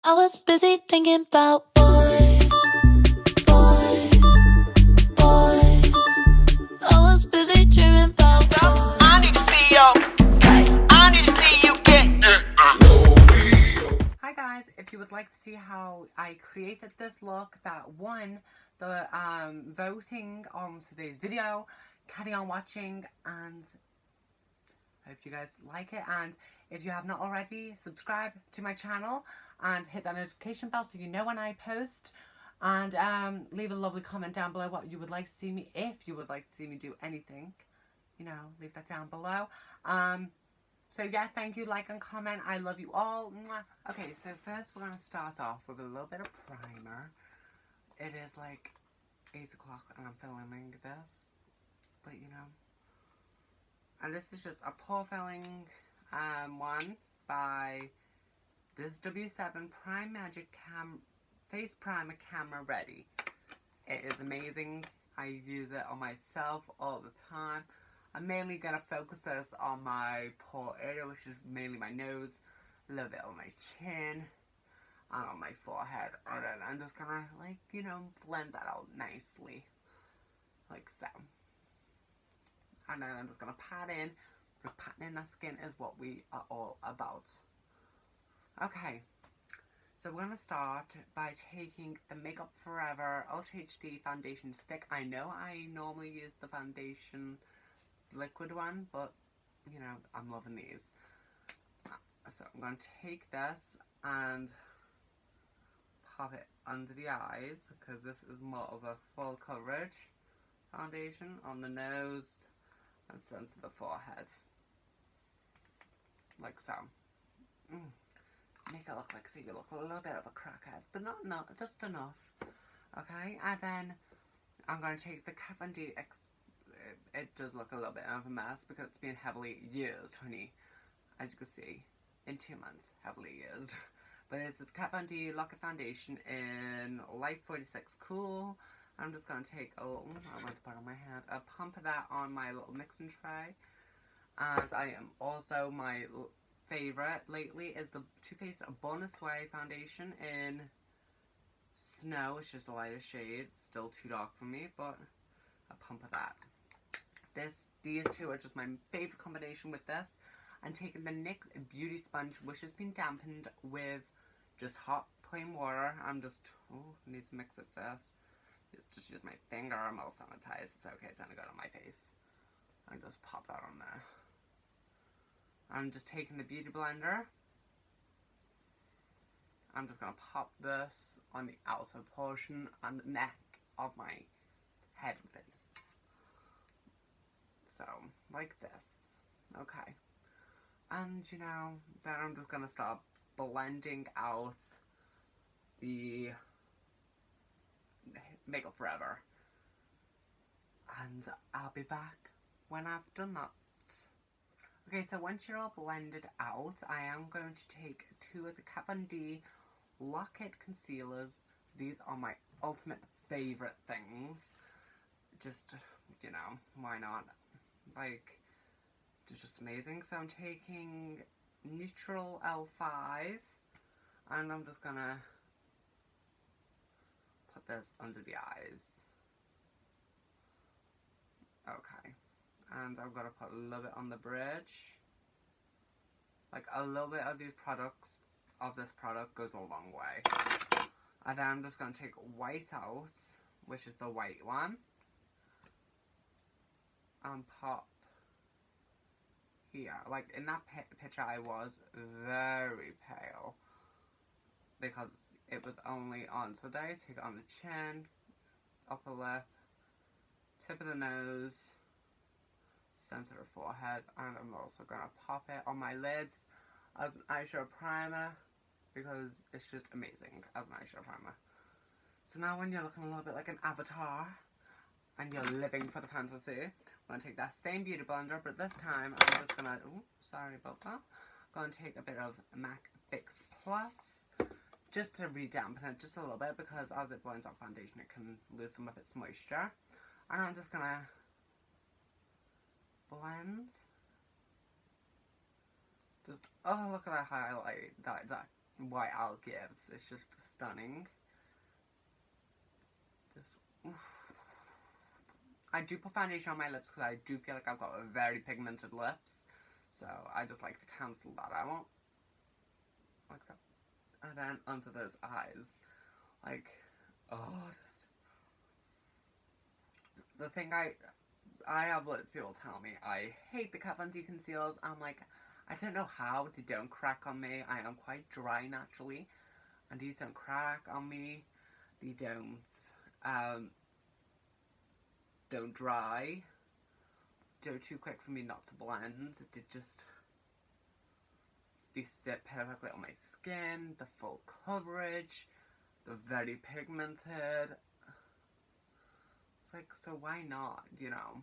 I was busy thinking about boys, boys, boys. I was busy dreaming about boys. I need to see you. I need to see you get. Hi guys, if you would like to see how I created this look that won the voting on today's video, carry on watching and hope you guys like it. And if you have not already, subscribe to my channel and hit that notification bell so you know when I post. And leave a lovely comment down below what you would like to see me, if you would like to see me do anything, you know, leave that down below. So yeah, thank you, like and comment. I love you all. Mwah. Okay, so first we're going to start off with a little bit of primer. It is like 8 o'clock and I'm filming this, but you know. And this is just a pore filling one by this W7 Prime Magic Face Primer Camera Ready. It is amazing. I use it on myself all the time. I'm mainly going to focus this on my pore area, which is mainly my nose, a little bit on my chin, and on my forehead. And then I'm just going to, like, you know, blend that out nicely, like so. And then I'm just going to pat in, because patting in the skin is what we are all about. Okay, so we're going to start by taking the Makeup Forever Ultra HD Foundation Stick. I know I normally use the foundation liquid one, but you know, I'm loving these. So I'm going to take this and pop it under the eyes, because this is more of a full coverage foundation on the nose and center the forehead, like so. Make it look like, see, you look a little bit of a crackhead, but not just enough. Okay, and then I'm going to take the Kat Von D it does look a little bit of a mess because it's been heavily used, honey. As you can see, in 2 months, heavily used. But it's the Kat Von D Lock-It Foundation in Light 46 Cool. I'm just going to take a little, I want to put on my hand, a pump of that on my little mixing tray. And I am also, my favorite lately is the Too Faced Bonus Way Foundation in Snow. It's just a lighter shade, still too dark for me, but a pump of that. These two are just my favorite combination with this. I'm taking the NYX Beauty Sponge, which has been dampened with just hot plain water. I'm just, need to mix it first. Just use my finger, I'm all sanitized. It's okay, it's gonna go on my face. I just pop that on there. I'm just taking the Beauty Blender. I'm just gonna pop this on the outer portion and the neck of my head and face. So, like this. Okay. And, you know, then I'm just going to start blending out the Makeup Forever. And I'll be back when I've done that. Okay, so once you're all blended out, I am going to take 2 of the Kat Von D Lock-It Concealers. These are my ultimate favorite things. Just, you know, why not? Like, it's just amazing. So I'm taking Neutral L5 and I'm just gonna put this under the eyes. Okay, and I'm gonna put a little bit on the bridge. Like, a little bit of these products, of this product, goes a long way. And then I'm just gonna take white out, which is the white one, and pop here. Like, in that picture I was very pale because it was only on, so there you take it on the chin, upper lip, tip of the nose, center of the forehead, and I'm also going to pop it on my lids as an eyeshadow primer because it's just amazing as an eyeshadow primer. So now when you're looking a little bit like an avatar and you're living for the fantasy, I'm going to take that same Beauty Blender, but this time I'm just going to, sorry about that, going to take a bit of M.A.C Fix Plus, just to re-dampen it just a little bit, because as it blends out foundation it can lose some of its moisture. And I'm just going to blend. Just, oh, look at that highlight, that white out gives. It's just stunning. I do put foundation on my lips because I do feel like I've got very pigmented lips. So I just like to cancel that out. Like so. And then onto those eyes. Like, oh, the thing I have loads of people tell me I hate the Kat Von D concealers. I'm like, I don't know how they don't crack on me. I am quite dry naturally, and these don't crack on me. They don't dry. They're too quick for me not to blend. They sit perfectly on my skin. The full coverage. They're very pigmented. It's like, so why not, you know?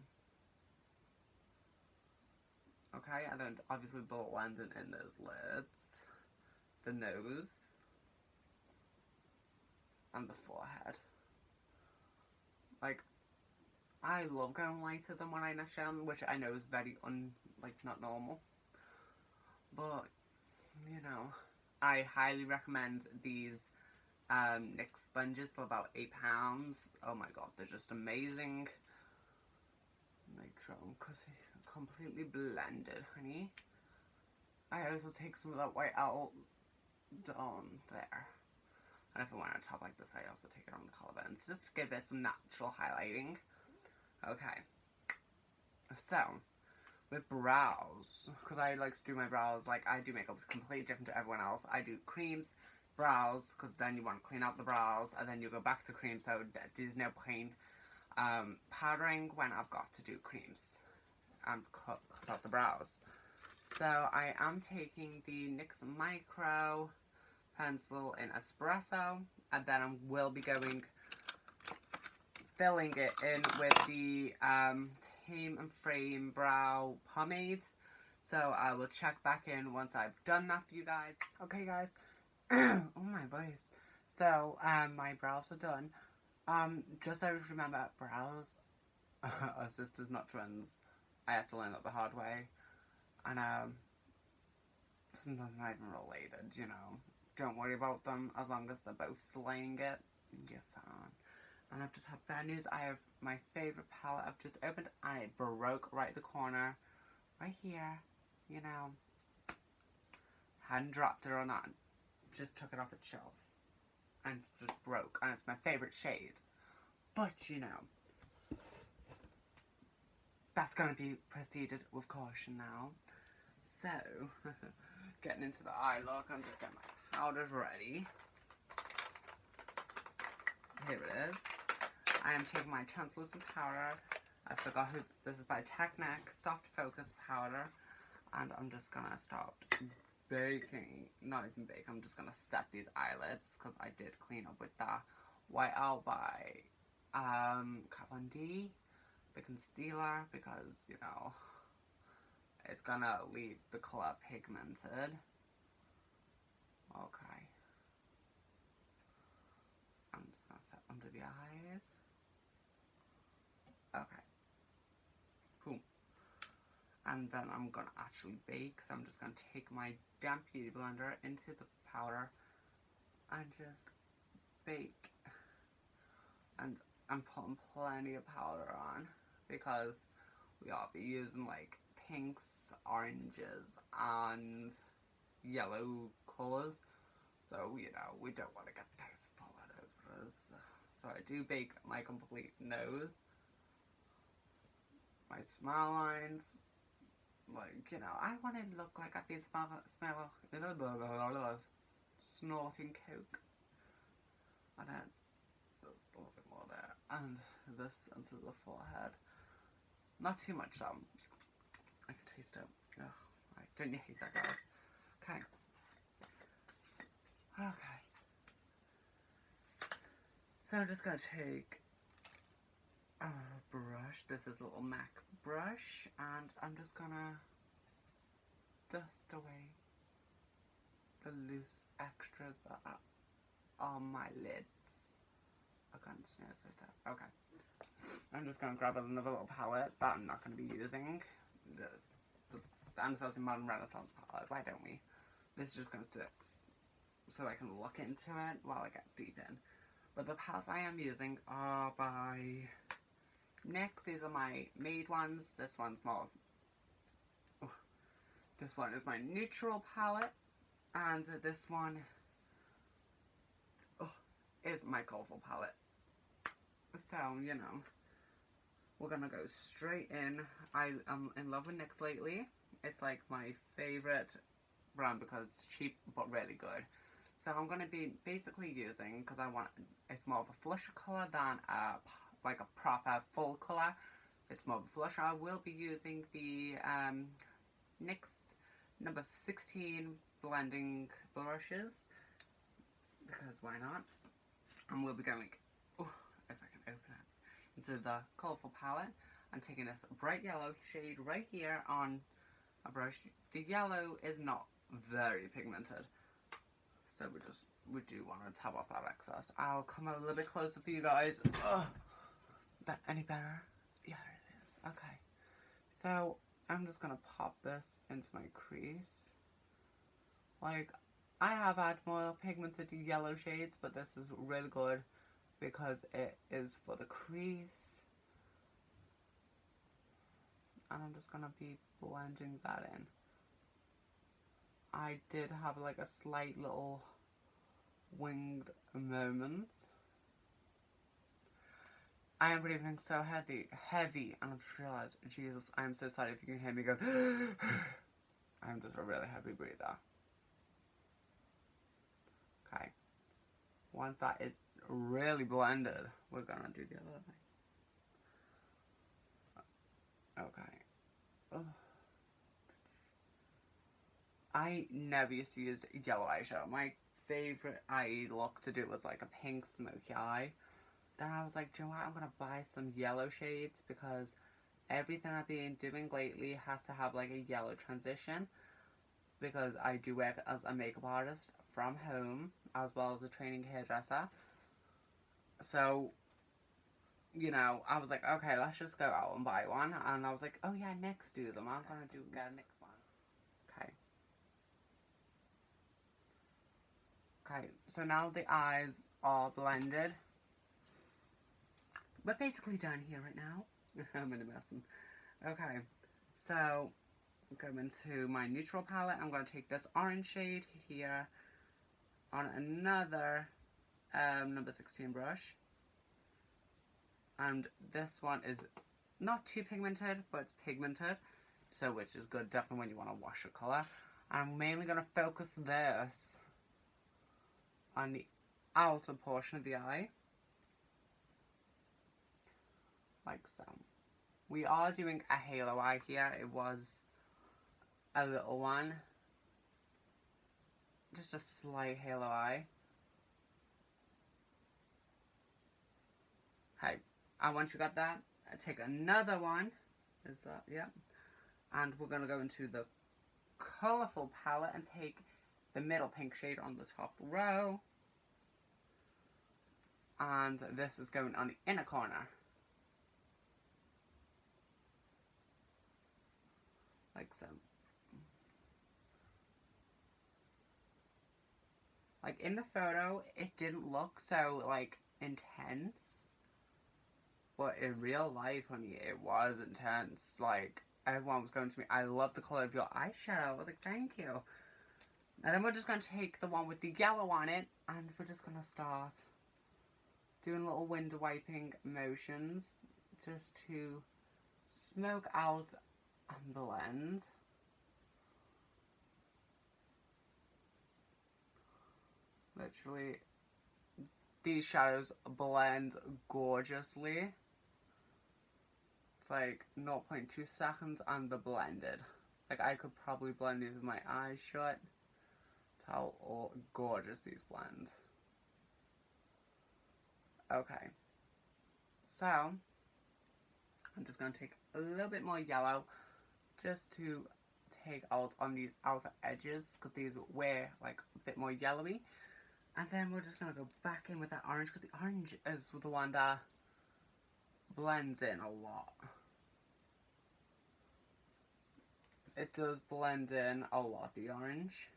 Okay, and then obviously blending in those lids, the nose, and the forehead. Like, I love going lighter than when I sham, which I know is very not normal. But, you know, I highly recommend these NYX sponges for about £8. Oh my god, they're just amazing. Make sure I'm completely blended, honey. I also take some of that white out down there. And if I want to top like this, I also take it on the collarbones, just to give it some natural highlighting. Okay. So, with brows, because I like to do my brows, like I do makeup completely different to everyone else. I do creams, brows, because then you want to clean out the brows, and then you go back to cream, so there's no point powdering when I've got to do creams and cut out the brows. So I am taking the NYX Micro pencil in Espresso, and then I will be filling it in with the Tame and Frame Brow Pomade. So I will check back in once I've done that for you guys. Okay guys, oh my voice. So my brows are done. Just always remember, brows are sisters not twins. I had to learn that the hard way. And sometimes not even related, you know. Don't worry about them as long as they're both slaying it. You're fine. And I've just had bad news. I have my favourite palette I've just opened and it broke right at the corner. Right here. You know. Hadn't dropped it or not. Just took it off its shelf. And it just broke. And it's my favourite shade. But, you know. That's going to be proceeded with caution now. So, getting into the eye look. I'm just getting my powders ready. Here it is. I am taking my translucent powder. I forgot who this is, by Technic Soft Focus Powder, and I'm just gonna start baking. Not even bake. I'm just gonna set these eyelids because I did clean up with that white out by Kat Von D, the concealer, because you know it's gonna leave the color pigmented. Okay. I'm just gonna set under the eyes. Okay. Cool. And then I'm gonna actually bake. So I'm just gonna take my damp beauty blender into the powder and just bake. And I'm putting plenty of powder on because we all be using like pinks, oranges, and yellow colours. So, you know, we don't want to get those falling over us. So I do bake my complete nose. My smile lines. Like, you know, I want to look like I've been snorting coke. And then there's a little bit more there. And this into the forehead. Not too much, I can taste it. Ugh, don't you hate that, guys? Okay. Okay. So I'm just going to take a brush. This is a little M.A.C brush. And I'm just going to dust away the loose extras that are on my lids. I can't see that. Okay. I'm just going to grab another little palette that I'm not going to be using. The Anastasia Modern Renaissance palette. Why don't we? This is just going to so I can look into it while I get deep in. But the palettes I am using are by NYX. These are my made ones. This one's more... this one is my neutral palette. And this one is my colourful palette. So, you know, we're gonna go straight in. I am in love with NYX lately. It's like my favourite brand because it's cheap but really good. So I'm going to be basically using, because I want, it's more of a flusher colour than like a proper full colour. It's more of a flusher. I will be using the NYX number 16 blending brushes, because why not? And we'll be going, if I can open it, into the colourful palette. I'm taking this bright yellow shade right here on a brush. The yellow is not very pigmented, so we do want to tap off that excess. I'll come a little bit closer for you guys. That any better? Yeah, it is. Okay, so I'm just gonna pop this into my crease. Like, I have had more pigmented yellow shades, but this is really good because it is for the crease. And I'm just gonna be blending that in. I did have like a slight little winged moment. I am breathing so heavy, and I've just realised, Jesus, I'm so sorry if you can hear me go. I'm just a really heavy breather. Okay. Once that is really blended, we're gonna do the other thing. Okay. Ugh. I never used to use yellow eyeshadow. My favourite eye look to do was like a pink smoky eye. Then I was like, do you know what, I'm going to buy some yellow shades because everything I've been doing lately has to have like a yellow transition, because I do work as a makeup artist from home as well as a training hairdresser. So, you know, I was like, okay, let's just go out and buy one. And I was like, oh yeah, NYX do them. I'm going to get a NYX one. Okay. Okay, so now the eyes are blended. We're basically done here right now. I'm in a mess. Okay, so go into my neutral palette. I'm going to take this orange shade here on another number 16 brush. And this one is not too pigmented, but it's pigmented, so which is good definitely when you want to wash your colour. I'm mainly going to focus this on the outer portion of the eye, like so. We are doing a halo eye here. It was a little one, just a slight halo eye. Okay, and once you got that, take another one. Is that, yeah? And we're gonna go into the colourful palette and take the middle pink shade on the top row, and this is going on the inner corner, like so. Like in the photo it didn't look so like intense, but in real life, honey, it was intense. Like, everyone was going to me, I love the colour of your eyeshadow. I was like, thank you. And then we're just going to take the one with the yellow on it, and we're just going to start doing little window wiping motions just to smoke out and blend. Literally, these shadows blend gorgeously. It's like 0.2 seconds and they're blended. Like, I could probably blend these with my eyes shut. That's how gorgeous these blend. Okay. So, I'm just going to take a little bit more yellow just to take out on these outer edges, because these were like a bit more yellowy. And then we're just going to go back in with that orange, because the orange is the one that blends in a lot. It does blend in a lot, the orange.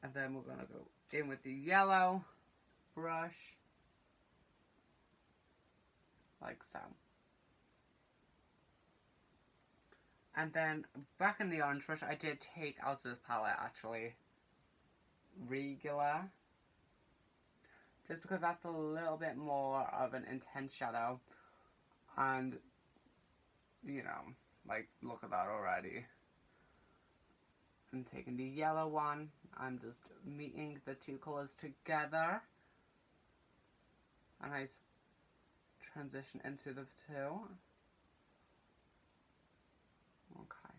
And then we're going to go in with the yellow brush. Like so. And then back in the orange brush, I did take out this palette actually. Regular. Just because that's a little bit more of an intense shadow. And, you know, like, look at that already. I'm taking the yellow one. I'm just meeting the two colours together. And I transition into the two. Okay.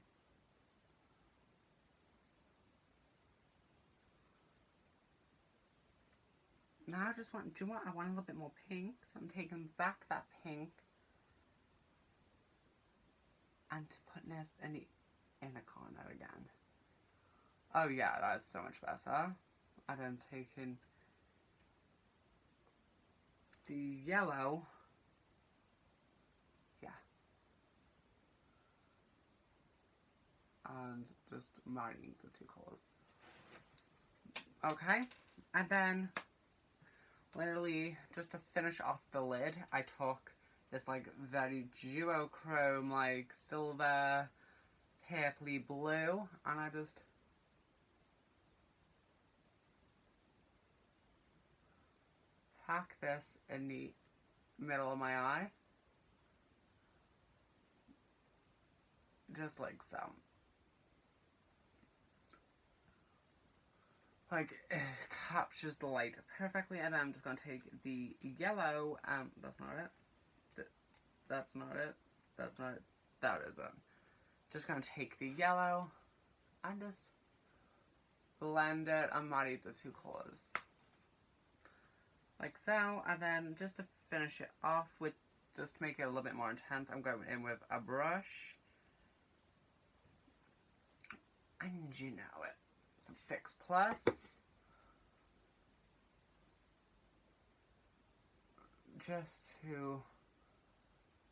Now I just want, do you want, I want a little bit more pink. So I'm taking back that pink. And putting this in the inner corner again. Oh yeah, that's so much better. And I'm taking the yellow. Yeah. And just marrying the two colours. Okay. And then, literally, just to finish off the lid, I took this like very duochrome, like silver, purpley blue, and I just pack this in the middle of my eye. Just like so. Like, it captures the light perfectly, and then I'm just going to take the yellow, that's not it. That's not it. That's not it. That is it. Just going to take the yellow and just blend it and marry the two colours. Like so. And then just to finish it off with, just to make it a little bit more intense, I'm going in with a brush. And you know it. Some Fix Plus. Just to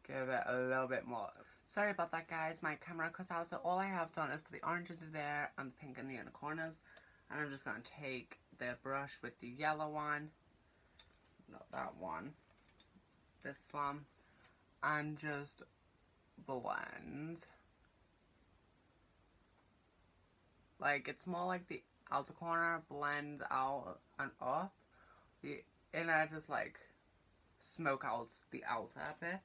give it a little bit more. Sorry about that, guys. My camera cut out, so all I have done is put the orange into there and the pink in the inner corners. And I'm just going to take the brush with the yellow one, not that one, this one, and just blend. Like, it's more like the outer corner blends out and up. The inner just like smoke out the outer bit.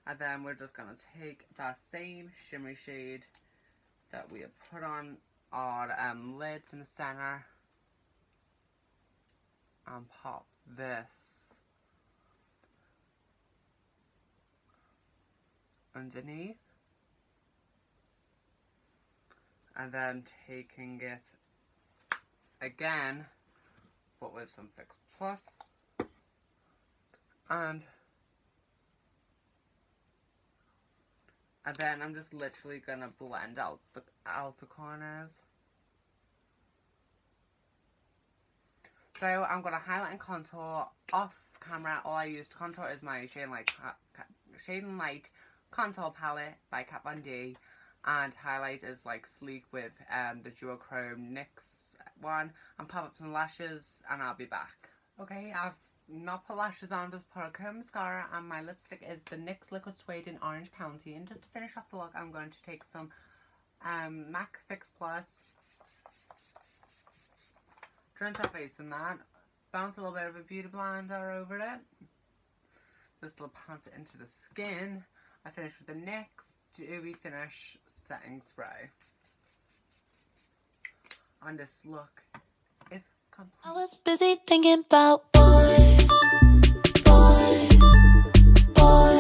And then we're just going to take that same shimmery shade that we have put on our lids in the center and pop this underneath. And then taking it again, but with some Fix Plus. And then I'm just literally going to blend out the outer corners. So I'm going to highlight and contour off camera. All I use to contour is my Shade and Light Contour Palette by Kat Von D. And highlight is like sleek with the duochrome NYX one. And pop up some lashes and I'll be back. Okay, I've not put lashes on, just put a comb mascara, and my lipstick is the NYX Liquid Suede in Orange County. And just to finish off the look, I'm going to take some M.A.C Fix Plus, drench our face in that, bounce a little bit of a beauty blender over it, just to pounce it into the skin. I finish with the NYX Dewy Finish Setting Spray. And this look is complete. I was busy thinking about boys, boys, boys.